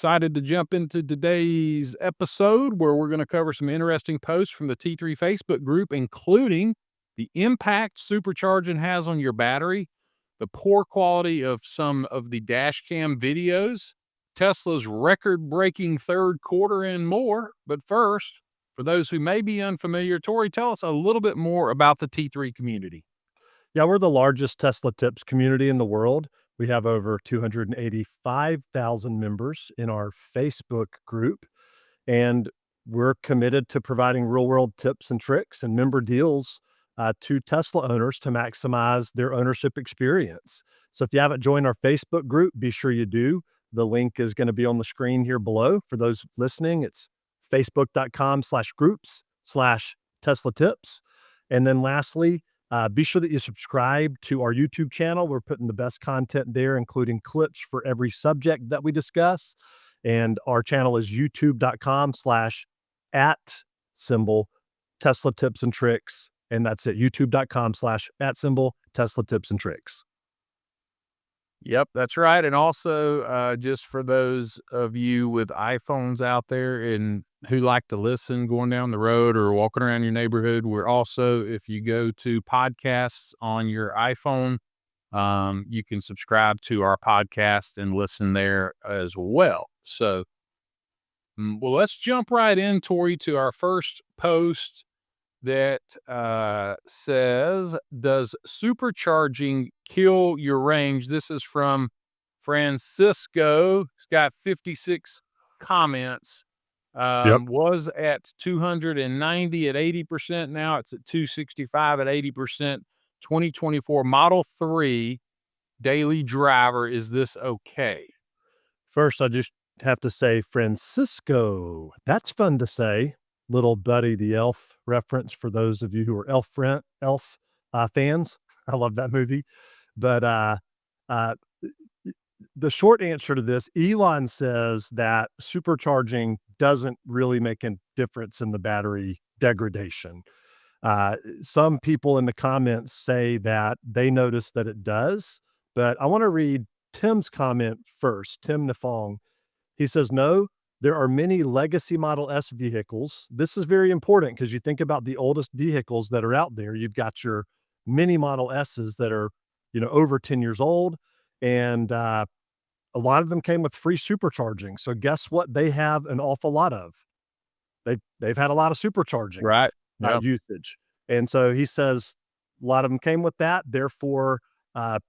Excited to jump into today's episode where we're going to cover some interesting posts from the T3 Facebook group, including the impact supercharging has on your battery, the poor quality of some of the dash cam videos, Tesla's record breaking third quarter, and more. But first, for those who may be unfamiliar, Tori, tell us a little bit more about the T3 community. Yeah, we're the largest Tesla Tips community in the world. We have over 285,000 members in our Facebook group, and we're committed to providing real world tips and tricks and member deals to Tesla owners to maximize their ownership experience. So if you haven't joined our Facebook group, be sure you do. The link is going to be on the screen here below. For those listening, it's facebook.com/groups/Tesla Tips. And then lastly, be sure that you subscribe to our YouTube channel. We're putting the best content there, including clips for every subject that we discuss. And our channel is youtube.com/@Tesla Tips and Tricks. And that's it, youtube.com/@Tesla Tips and Tricks. Yep, that's right. And also, just for those of you with iPhones out there and who like to listen going down the road or walking around your neighborhood, we're also, if you go to podcasts on your iPhone, you can subscribe to our podcast and listen there as well. So, well, let's jump right in, Tori, to our first post that says, "Does supercharging kill your range?" This is from Francisco. He's got 56 comments. Yep. Was at 290 at 80%. Now it's at 265 at 80%. 2024 Model 3 daily driver. Is this okay? First, I just have to say, Francisco. That's fun to say. Little Buddy the Elf reference for those of you who are Elf fans. I love that movie. But uh, the short answer to this, Elon says that supercharging doesn't really make a difference in the battery degradation. Some people in the comments say that they notice that it does, but I want to read Tim's comment first. Tim Nafong. He says, no, there are many legacy Model S vehicles. This is very important because you think about the oldest vehicles that are out there. You've got your mini Model S's that are, over 10 years old. And a lot of them came with free supercharging. So guess what they have an awful lot of? They've had a lot of supercharging Right. Yeah. usage. And so he says a lot of them came with that. Therefore,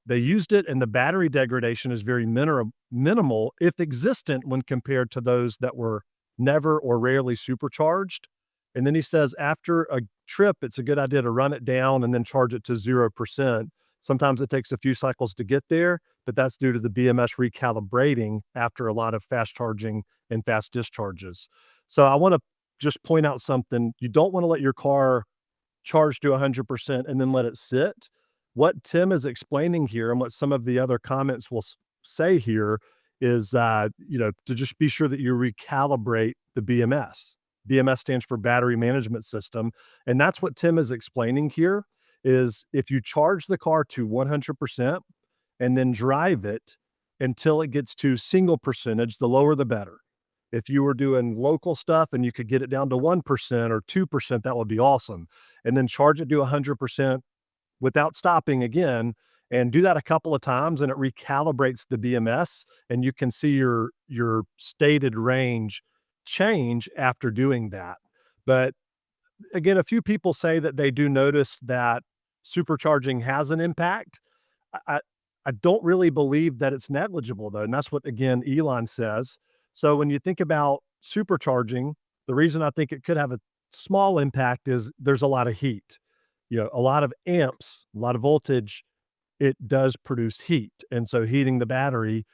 they used it, and the battery degradation is very minimal, if existent, when compared to those that were never or rarely supercharged. And then he says after a trip, it's a good idea to run it down and then charge it to 0%. Sometimes it takes a few cycles to get there, but that's due to the BMS recalibrating after a lot of fast charging and fast discharges. So I want to just point out something. You don't want to let your car charge to 100% and then let it sit. What Tim is explaining here and what some of the other comments will say here is, to just be sure that you recalibrate the BMS. BMS stands for Battery Management System. And that's what Tim is explaining here is if you charge the car to 100% and then drive it until it gets to single percentage, the lower the better. If you were doing local stuff and you could get it down to 1% or 2%, that would be awesome. And then charge it to 100% without stopping again, and do that a couple of times, and it recalibrates the BMS, and you can see your stated range change after doing that. But again, a few people say that they do notice that supercharging has an impact. I don't really believe that it's negligible, though, and that's what, again, Elon says. So when you think about supercharging, the reason I think it could have a small impact is there's a lot of heat. A lot of amps, a lot of voltage, it does produce heat. And so heating the battery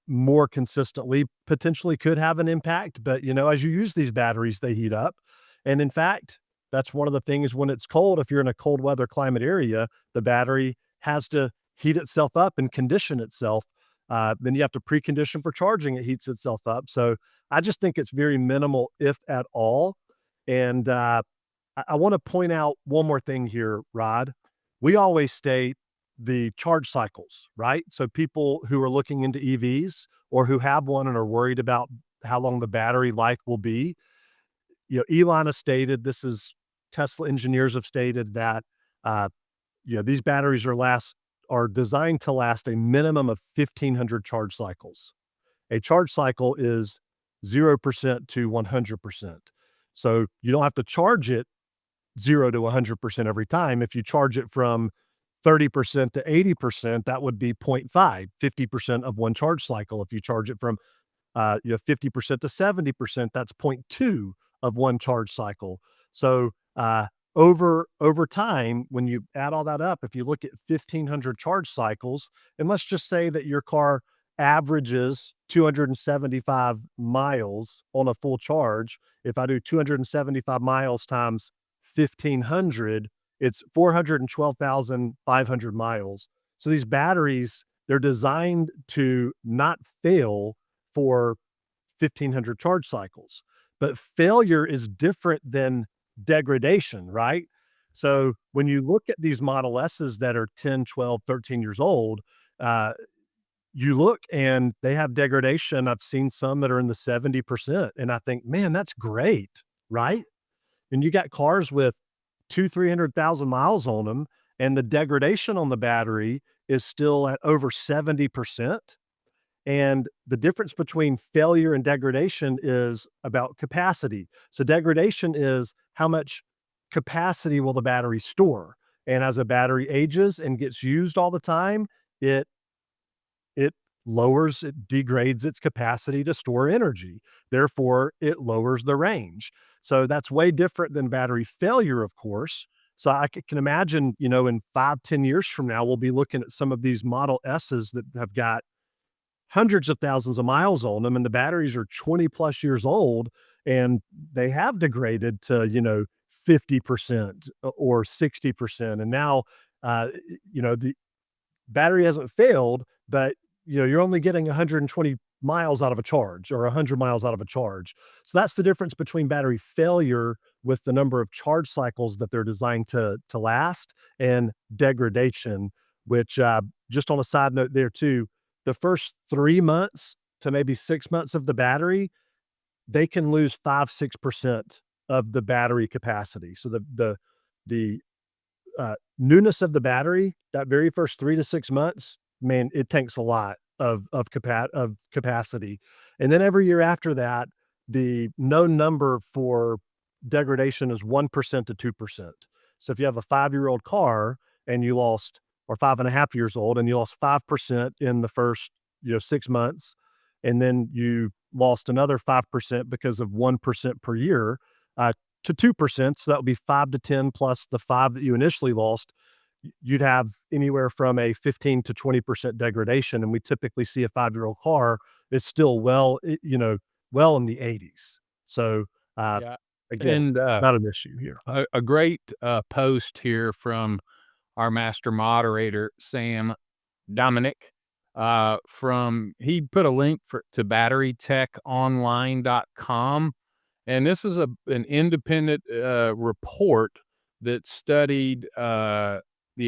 more consistently potentially could have an impact. But, as you use these batteries, they heat up. And in fact, that's one of the things when it's cold, if you're in a cold weather climate area, the battery has to heat itself up and condition itself. Then you have to precondition for charging. It heats itself up. So I just think it's very minimal, if at all. And I want to point out one more thing here, Rod. We always state the charge cycles, right? So people who are looking into EVs or who have one and are worried about how long the battery life will be, Elon has stated this is Tesla engineers have stated that uh, these batteries are designed to last a minimum of 1,500 charge cycles. A charge cycle is 0% to 100%. So you don't have to charge it 0 to 100% every time. If you charge it from 30% to 80%, that would be 0.5, 50% of one charge cycle. If you charge it from 50% to 70%, that's zero point 0.2 of one charge cycle. So over time, when you add all that up, if you look at 1,500 charge cycles, and let's just say that your car averages 275 miles on a full charge. If I do 275 miles times 1,500, it's 412,500 miles. So these batteries, they're designed to not fail for 1,500 charge cycles. But failure is different than degradation, right? So when you look at these Model S's that are 10, 12, 13 years old, uh, you look and they have degradation. I've seen some that are in the 70%. And I think, man, that's great, right? And you got cars with 300,000 miles on them, and the degradation on the battery is still at over 70%. And the difference between failure and degradation is about capacity. So degradation is how much capacity will the battery store? And as a battery ages and gets used all the time, it it it degrades its capacity to store energy. Therefore, it lowers the range. So that's way different than battery failure, of course. So can imagine, in 5, 10 years from now, we'll be looking at some of these Model S's that have got hundreds of thousands of miles on them, and the batteries are 20 plus years old, and they have degraded to, 50% or 60%. And now, the battery hasn't failed, but you're only getting 120 miles out of a charge or 100 miles out of a charge. So that's the difference between battery failure with the number of charge cycles that they're designed to last and degradation, which just on a side note there too, the first 3 months to maybe 6 months of the battery, they can lose 5, 6% of the battery capacity. So the newness of the battery, that very first 3 to 6 months, man, it takes a lot of capacity. And then every year after that, the known number for degradation is 1% to 2%. So if you have a 5-year-old car and you lost or 5.5 years old and you lost 5% in the first, 6 months, and then you lost another 5% because of 1% per year, to 2%. So that would be 5 to 10 plus the 5 that you initially lost. You'd have anywhere from a 15 to 20% degradation. And we typically see a 5-year-old car is still well in the 80s. So, Yeah. again, And not an issue here. a great post here from our master moderator, Sam Dominic. From he put a link to batterytechonline.com. And this is an independent report that studied the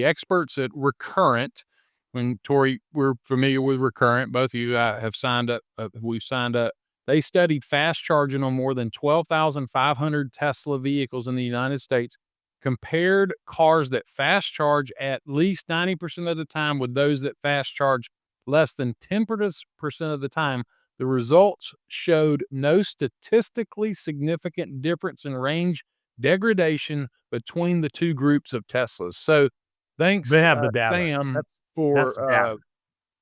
experts at Recurrent. When Tori, we're familiar with Recurrent. Both of you have signed up. We've signed up. They studied fast charging on more than 12,500 Tesla vehicles in the United States, compared cars that fast charge at least 90% of the time with those that fast charge less than 10% of the time. The results showed no statistically significant difference in range degradation between the two groups of Teslas. So, They thanks, have the data. Sam, That's for data.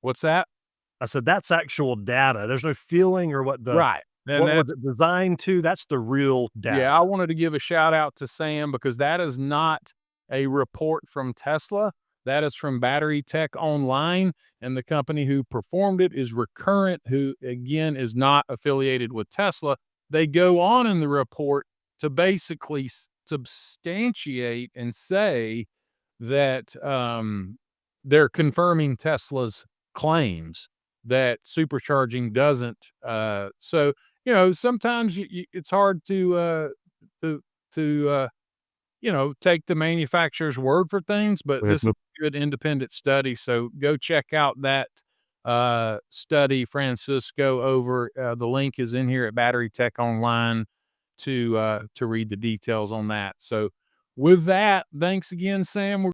what's that? I said, that's actual data. There's no feeling or Right, and what was that's it designed to? That's the real data. yeah. I wanted to give a shout out to Sam because that is not a report from Tesla. That is from Battery Tech Online, and the company who performed it is Recurrent, who again is not affiliated with Tesla. They go on in the report to basically substantiate and say that they're confirming Tesla's claims that supercharging doesn't. So sometimes it's hard to take the manufacturer's word for things, but Yes, this is a good independent study. So go check out that study, Francisco. Over the link is in here at Battery Tech Online to read the details on that. So with that, thanks again, Sam.